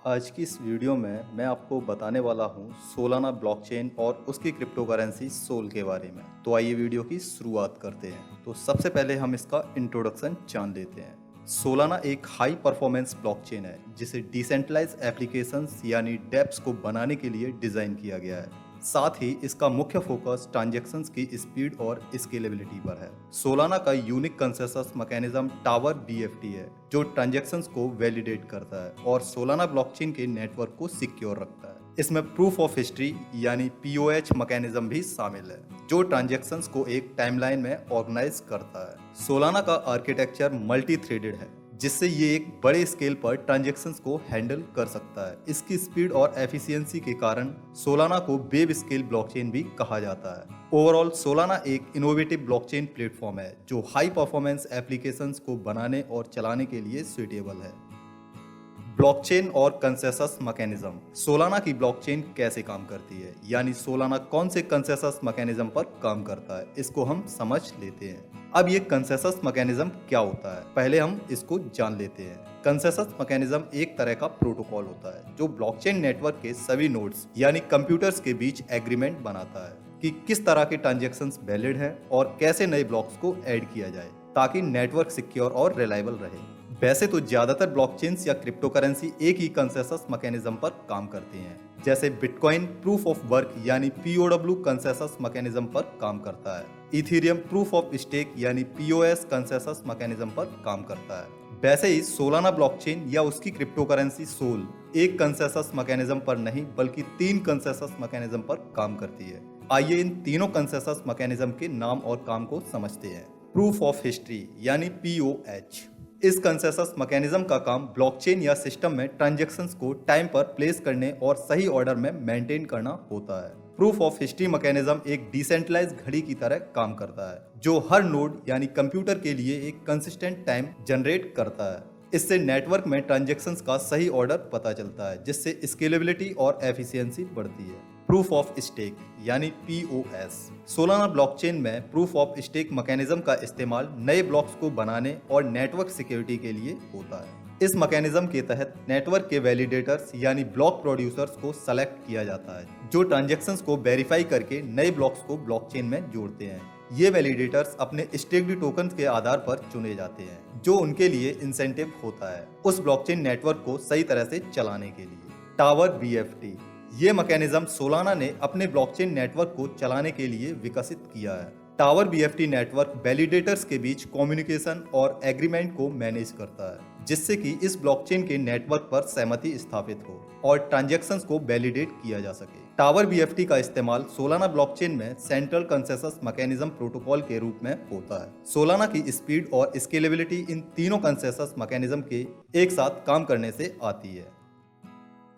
आज की इस वीडियो में मैं आपको बताने वाला हूँ सोलाना ब्लॉकचेन और उसकी क्रिप्टो करेंसी सोल के बारे में। तो आइए वीडियो की शुरुआत करते हैं। तो सबसे पहले हम इसका इंट्रोडक्शन जान लेते हैं। सोलाना एक हाई परफॉर्मेंस ब्लॉकचेन है जिसे डिसेंट्रलाइज एप्लीकेशंस यानी डेप्स को बनाने के लिए डिजाइन किया गया है। साथ ही इसका मुख्य फोकस ट्रांजैक्शंस की स्पीड और स्केलेबिलिटी पर है। सोलाना का unique consensus mechanism tower BFT है जो ट्रांजैक्शंस को वैलिडेट करता है और सोलाना ब्लॉकचेन के नेटवर्क को सिक्योर रखता है। इसमें प्रूफ ऑफ हिस्ट्री यानी पीओएच मैकेनिज्म भी शामिल है जो ट्रांजैक्शंस को एक टाइमलाइन में ऑर्गेनाइज करता है। सोलाना का आर्किटेक्चर मल्टी थ्रेडेड है जिससे ये एक बड़े स्केल पर ट्रांजैक्शंस को हैंडल कर सकता है। इसकी स्पीड और एफिशिएंसी के कारण सोलाना को वेब स्केल ब्लॉकचेन भी कहा जाता है। ओवरऑल सोलाना एक इनोवेटिव ब्लॉकचेन प्लेटफॉर्म है जो हाई परफॉर्मेंस एप्लीकेशंस को बनाने और चलाने के लिए सुइटेबल है। ब्लॉकचेन और कंसेंसस मैकेनिज्म। सोलाना की ब्लॉकचेन कैसे काम करती है, यानी सोलाना कौन से कंसेंसस मैकेनिज्म पर काम करता है, इसको हम समझ लेते हैं। अब ये कंसेंसस मैकेनिज्म क्या होता है, पहले हम इसको जान लेते हैं। कंसेंसस मैकेनिज्म एक तरह का प्रोटोकॉल होता है जो ब्लॉकचेन नेटवर्क के सभी नोड्स यानी कंप्यूटर्स के बीच एग्रीमेंट बनाता है कि किस तरह के ट्रांजैक्शंस वैलिड हैं और कैसे नए ब्लॉक्स को ऐड किया जाए ताकि नेटवर्क सिक्योर और रिलायबल रहे। वैसे तो ज्यादातर ब्लॉकचेन्स या क्रिप्टो करेंसी एक ही कंसेंसस मैकेनिज्म पर काम करते हैं, जैसे बिटकॉइन प्रूफ ऑफ वर्क यानी पीओडब्ल्यू कंसेंसस मैकेनिज्म पर काम करता है। इथेरियम प्रूफ ऑफ स्टेक यानी पीओएस कंसेंसस मैकेनिज्म पर काम करता है। वैसे ही सोलाना ब्लॉकचेन या उसकी क्रिप्टो करेंसी सोल एक कंसेंसस मैकेनिज्म पर नहीं बल्कि 3 कंसेंसस मैकेनिज्म पर काम करती है। आइए इन तीनों कंसेंसस मैकेनिज्म के नाम और काम को समझते हैं। प्रूफ ऑफ हिस्ट्री यानी पीओएच। इस कंसेंसस मैकेनिज्म का काम ब्लॉकचेन या सिस्टम में ट्रांजैक्शंस को टाइम पर प्लेस करने और सही ऑर्डर में मेंटेन करना होता है। प्रूफ ऑफ हिस्ट्री मैकेनिज्म एक डिसेंट्रलाइज घड़ी की तरह काम करता है जो हर नोड यानी कंप्यूटर के लिए एक कंसिस्टेंट टाइम जनरेट करता है। इससे नेटवर्क में ट्रांजैक्शंस का सही ऑर्डर पता चलता है जिससे स्केलेबिलिटी और एफिशिएंसी बढ़ती है। प्रूफ ऑफ स्टेक यानी पीओएस। सोलाना ब्लॉकचेन में प्रूफ ऑफ स्टेक मैकेनिज्म का इस्तेमाल नए ब्लॉक्स को बनाने और नेटवर्क सिक्योरिटी के लिए होता है। इस मैकेनिज्म के तहत नेटवर्क के वैलिडेटर्स यानी ब्लॉक प्रोड्यूसर्स को सेलेक्ट किया जाता है जो ट्रांजैक्शंस को वेरीफाई करके नए ब्लॉक्स को ब्लॉकचेन में जोड़ते हैं। ये वैलिडेटर्स अपने स्टेक्ड टोकन के आधार पर चुने जाते हैं जो उनके लिए इंसेंटिव होता है उस ब्लॉकचेन नेटवर्क को सही तरह से चलाने के लिए। Tower BFT. ये मैकेनिज्म सोलाना ने अपने ब्लॉकचेन नेटवर्क को चलाने के लिए विकसित किया है। टावर बीएफटी नेटवर्क वैलिडेटर्स के बीच कम्युनिकेशन और एग्रीमेंट को मैनेज करता है जिससे कि इस ब्लॉकचेन के नेटवर्क पर सहमति स्थापित हो और ट्रांजैक्शंस को वैलिडेट किया जा सके। टावर बीएफटी का इस्तेमाल सोलाना ब्लॉकचेन में सेंट्रल कंसेंसस मैकेनिज्म प्रोटोकॉल के रूप में होता है। सोलाना की स्पीड और स्केलेबिलिटी इन तीनों कंसेंसस मैकेनिज्म के एक साथ काम करने से आती है।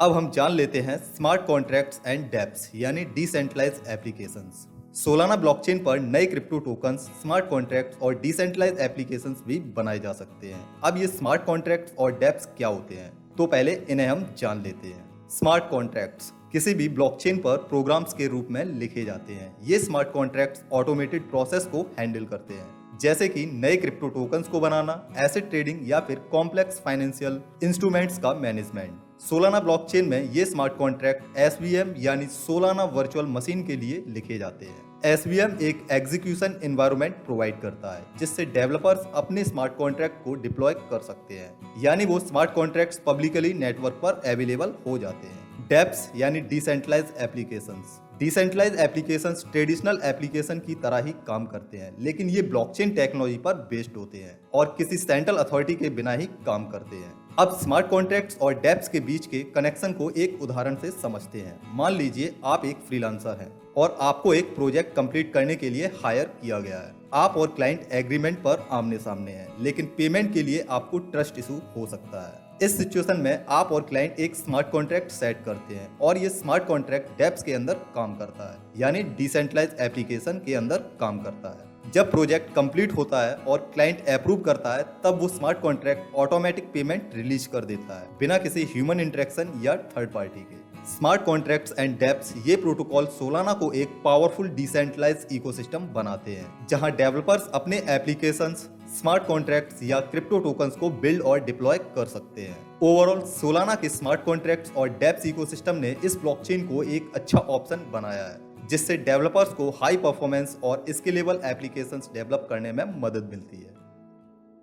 अब हम जान लेते हैं स्मार्ट कॉन्ट्रैक्ट्स एंड डेप्स यानी डिसेंट्रलाइज एप्लीकेशंस। सोलाना ब्लॉकचेन पर नए क्रिप्टो टोकन्स, स्मार्ट कॉन्ट्रैक्ट्स और डिसेंट्रलाइज एप्लीकेशंस भी बनाए जा सकते हैं। अब ये स्मार्ट कॉन्ट्रैक्ट्स और डेप्स क्या होते हैं, तो पहले इन्हें हम जान लेते हैं। स्मार्ट कॉन्ट्रैक्ट्स किसी भी ब्लॉकचेन पर प्रोग्राम्स के रूप में लिखे जाते हैं। ये स्मार्ट कॉन्ट्रैक्ट्स ऑटोमेटेड प्रोसेस को हैंडल करते हैं जैसे कि नए क्रिप्टो टोकन्स को बनाना, एसेट ट्रेडिंग या फिर कॉम्प्लेक्स फाइनेंशियल इंस्ट्रूमेंट्स का मैनेजमेंट। सोलाना ब्लॉकचेन में ये स्मार्ट कॉन्ट्रैक्ट एसवीएम यानी सोलाना वर्चुअल मशीन के लिए लिखे जाते हैं। एसवीएम एक एग्जीक्यूशन एनवायरनमेंट प्रोवाइड करता है जिससे डेवलपर्स अपने स्मार्ट कॉन्ट्रैक्ट को डिप्लॉय कर सकते हैं, यानी वो स्मार्ट कॉन्ट्रैक्ट्स पब्लिकली नेटवर्क पर अवेलेबल हो जाते हैं। डेप्स यानी decentralise applications. Decentralise applications traditional application की तरह ही काम करते हैं लेकिन ये ब्लॉकचेन टेक्नोलॉजी पर बेस्ड होते हैं और किसी सेंट्रल अथॉरिटी के बिना ही काम करते हैं। अब स्मार्ट कॉन्ट्रैक्ट्स और डेप्स के बीच के कनेक्शन को एक उदाहरण से समझते हैं। मान लीजिए आप एक फ्रीलांसर हैं और आपको एक प्रोजेक्ट कंप्लीट करने के लिए हायर किया गया है। आप और क्लाइंट एग्रीमेंट पर आमने सामने हैं लेकिन पेमेंट के लिए आपको ट्रस्ट इशू हो सकता है। इस सिचुएशन में आप और क्लाइंट एक स्मार्ट कॉन्ट्रैक्ट सेट करते हैं और ये स्मार्ट कॉन्ट्रैक्ट डेप्स के अंदर काम करता है यानी डिसेंट्रलाइज एप्लीकेशन के अंदर काम करता है। जब प्रोजेक्ट कंप्लीट होता है और क्लाइंट अप्रूव करता है तब वो smart contract automatic payment release कर देता है बिना किसी ह्यूमन इंटरेक्शन या थर्ड पार्टी के। स्मार्ट कॉन्ट्रैक्ट्स एंड डेप्स ये प्रोटोकॉल सोलाना को एक पावरफुल डिसेंट्रलाइज इकोसिस्टम बनाते हैं जहां डेवलपर्स अपने एप्लीकेशंस, स्मार्ट कॉन्ट्रैक्ट्स या क्रिप्टो टोकन्स को बिल्ड और डिप्लॉय कर सकते हैं। ओवरऑल सोलाना के स्मार्ट कॉन्ट्रैक्ट्स और डेप्स इकोसिस्टम ने इस ब्लॉकचेन को एक अच्छा ऑप्शन बनाया है, जिससे डेवलपर्स को हाई परफॉर्मेंस और स्केलेबल एप्लीकेशंस डेवलप करने में मदद मिलती है।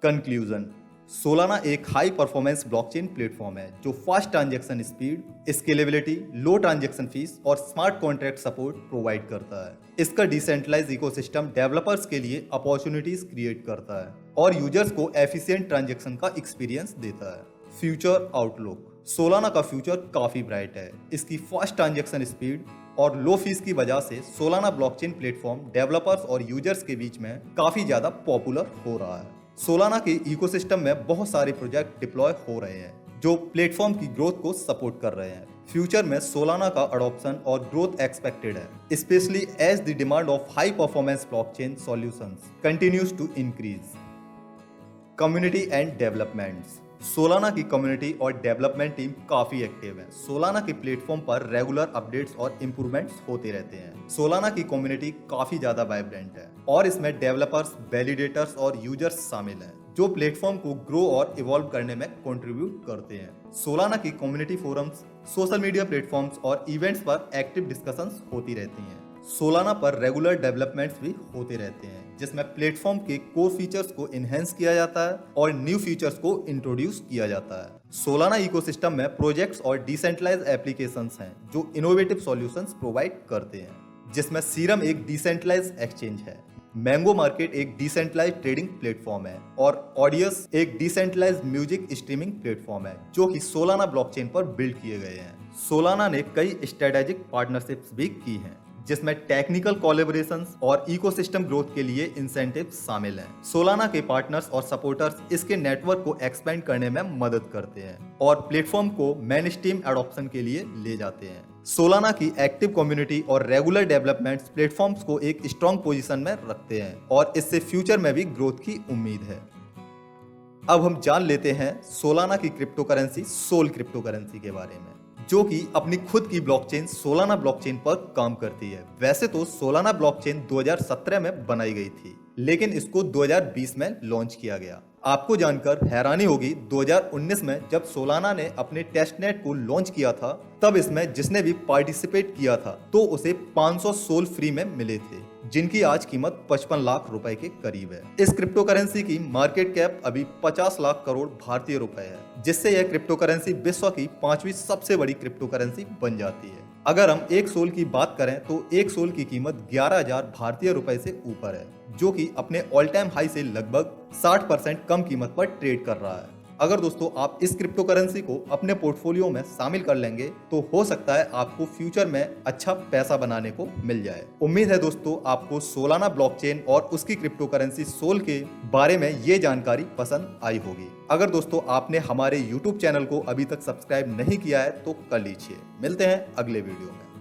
कंक्लूजन, सोलाना एक हाई परफॉर्मेंस ब्लॉकचेन प्लेटफॉर्म है जो फास्ट ट्रांजैक्शन स्पीड, स्केलेबिलिटी, लो ट्रांजैक्शन फीस और स्मार्ट कॉन्ट्रैक्ट सपोर्ट प्रोवाइड करता है। इसका डिसेंट्रलाइज इकोसिस्टम डेवलपर्स के लिए अपॉर्चुनिटीज क्रिएट करता है और यूजर्स को एफिशिएंट ट्रांजैक्शन का एक्सपीरियंस देता है। फ्यूचर आउटलुक, सोलाना का फ्यूचर काफी ब्राइट है। इसकी फास्ट ट्रांजैक्शन स्पीड और लो फीस की वजह से सोलाना ब्लॉकचेन प्लेटफॉर्म डेवलपर्स और यूजर्स के बीच में काफी ज्यादा पॉपुलर हो रहा है। सोलाना के इकोसिस्टम में बहुत सारे प्रोजेक्ट डिप्लॉय हो रहे हैं जो प्लेटफॉर्म की ग्रोथ को सपोर्ट कर रहे हैं। फ्यूचर में सोलाना का अडॉप्शन और ग्रोथ एक्सपेक्टेड है, specially as the demand of high performance blockchain solutions continues to increase. Community and developments, Solana की कम्युनिटी और डेवलपमेंट टीम काफी एक्टिव है। सोलाना के प्लेटफॉर्म पर रेगुलर अपडेट्स और इम्प्रूवमेंट्स होते रहते हैं। सोलाना की कम्युनिटी काफी ज्यादा वाइब्रेंट है और इसमें डेवलपर्स, वैलिडेटर्स और यूजर्स शामिल हैं जो प्लेटफॉर्म को ग्रो और इवॉल्व करने में कंट्रीब्यूट करते हैं। सोलाना की community forums, social media platforms और इवेंट्स पर एक्टिव डिस्कशंस होती रहती हैं। सोलाना पर रेगुलर डेवलपमेंट्स भी होते रहते हैं जिसमें प्लेटफॉर्म के कोर फीचर्स को इनहेंस किया जाता है और न्यू फीचर्स को इंट्रोड्यूस किया जाता है। सोलाना इकोसिस्टम में प्रोजेक्ट्स और डिसेंट्रलाइज एप्लीकेशंस हैं जो इनोवेटिव सॉल्यूशंस प्रोवाइड करते हैं, जिसमें सीरम एक डिसेंट्रलाइज एक्सचेंज है, मैंगो मार्केट एक डिसेंट्रलाइज ट्रेडिंग प्लेटफॉर्म है और ऑडियस एक डिसेंट्रलाइज म्यूजिक स्ट्रीमिंग प्लेटफॉर्म है जो कि सोलाना ब्लॉकचेन पर बिल्ड किए गए हैं। सोलाना ने कई स्ट्रेटेजिक पार्टनरशिप्स भी की हैं जिसमें टेक्निकल कोलैबोरेशंस और इकोसिस्टम ग्रोथ के लिए इंसेंटिव्स शामिल हैं। सोलाना के पार्टनर्स और सपोर्टर्स इसके नेटवर्क को एक्सपेंड करने में मदद करते हैं और प्लेटफॉर्म को मेन स्ट्रीम एडॉप्शन के लिए ले जाते हैं। सोलाना की एक्टिव कम्युनिटी और रेगुलर डेवलपमेंट्स प्लेटफॉर्म्स को एक स्ट्रॉन्ग पोजीशन में रखते हैं और इससे फ्यूचर में भी ग्रोथ की उम्मीद है। अब हम जान लेते हैं सोलाना की cryptocurrency Sol cryptocurrency के बारे में, जो कि अपनी खुद की ब्लॉकचेन सोलाना ब्लॉकचेन पर काम करती है। वैसे तो सोलाना ब्लॉकचेन 2017 में बनाई गई थी, लेकिन इसको 2020 में लॉन्च किया गया। आपको जानकर हैरानी होगी, 2019 में जब सोलाना ने अपने टेस्टनेट को लॉन्च किया था, तब इसमें जिसने भी पार्टिसिपेट किया था तो उसे 500 सोल फ्री में मिले थे, जिनकी आज कीमत 55 लाख रुपए के करीब है। इस क्रिप्टो करेंसी की मार्केट कैप अभी 50 लाख करोड़ भारतीय रुपए है, जिससे यह क्रिप्टो करेंसी विश्व की 5वीं सबसे बड़ी क्रिप्टो करेंसी बन जाती है। अगर हम एक सोल की बात करें तो एक सोल की कीमत 11,000 भारतीय रुपए से ऊपर है, जो कि अपने ऑल टाइम हाई से लगभग 60% कम कीमत पर ट्रेड कर रहा है। अगर दोस्तों आप इस क्रिप्टो करेंसी को अपने पोर्टफोलियो में शामिल कर लेंगे तो हो सकता है आपको फ्यूचर में अच्छा पैसा बनाने को मिल जाए। उम्मीद है दोस्तों आपको सोलाना ब्लॉकचेन और उसकी क्रिप्टो करेंसी सोल के बारे में ये जानकारी पसंद आई होगी। अगर दोस्तों आपने हमारे YouTube चैनल को अभी तक सब्सक्राइब नहीं किया है तो कर लीजिए। मिलते हैं अगले वीडियो में।